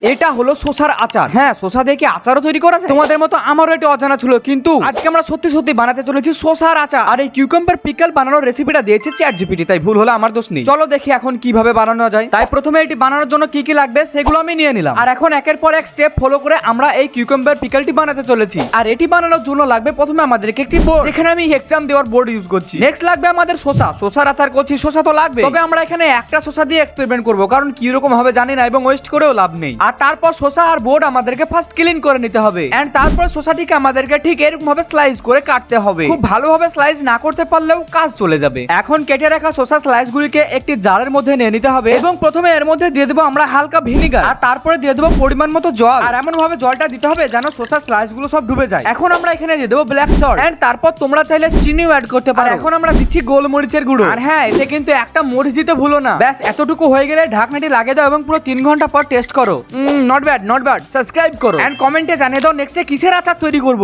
এটা হলো শসার আচার। হ্যাঁ, শসা দিয়ে কি আচারও তৈরি করা যায়? তোমাদের মতো আমারও এটা অজানা ছিল, কিন্তু আজকে আমরা সত্যি সত্যি বানাতে চলেছি শসার আচার। আর এই কিউকাম্বার পিকল বানানোর রেসিপিটা দিয়েছে চ্যাটজিপিটি, তাই ভুল হলে আমার দোষ নেই। চলো দেখি এখন কিভাবে বানানো যায়। তাই প্রথমে এটি বানানোর জন্য কি কি লাগবে সেগুলো আমি নিয়ে নিলাম, আর এখন একের পর এক স্টেপ ফলো করে আমরা এই কিউকাম্বার পিকলটি বানাতে চলেছি। আর এটি বানানোর জন্য লাগবে প্রথমে আমাদেরকে একটি বোর্ড, যেখানে আমি হেক্সাম দেওয়ার বোর্ড ইউজ করছি। নেক্সট লাগবে আমাদের শসা। শসার আচার করছি, শসা তো লাগবে, তবে আমরা এখানে একটা শসা দিয়ে এক্সপেরিমেন্ট করব, কারণ কি রকম হবে জানি না এবং ওয়েস্ট করেও লাভ নেই। আর তারপর শসা আর বোর্ড আমাদেরকে ফার্স্ট ক্লিন করে নিতে হবে, এন্ড তারপর শসাটিকে আমাদেরকে ঠিক এরকম ভাবে স্লাইস করে কাটতে হবে। খুব ভালোভাবে স্লাইস না করতে পারলেও কাজ চলে যাবে। এখন কেটে রাখা শসা স্লাইস গুলিকে একটি জারের মধ্যে নিয়ে নিতে হবে, এবং প্রথমে এর মধ্যে দিয়ে দেবো আমরা হালকা ভিনিগার, আর তারপরে দিয়ে দেবো পরিমাণ মতো জল। আর এমন ভাবে জলটা দিতে হবে যেন শসা স্লাইস গুলো সব ডুবে যায়। এখন আমরা এখানে দিয়ে দেবো ব্ল্যাক সল্ট, এন্ড তারপর তোমরা চাইলে চিনিও অ্যাড করতে পারো। এখন আমরা দিচ্ছি গোলমরিচের গুঁড়ো, আর হ্যাঁ, এতে কিন্তু একটা মরিচ দিতে ভুলো না। ব্যাস এতটুকু হয়ে গেলে ঢাকনাটি লাগিয়ে দাও এবং পুরো 3 ঘন্টা পর টেস্ট করো। Not bad, not bad. Subscribe করো এন্ড কমেন্টে জানিয়ে দাও নেক্সটে কিসের আচার তৈরি করব।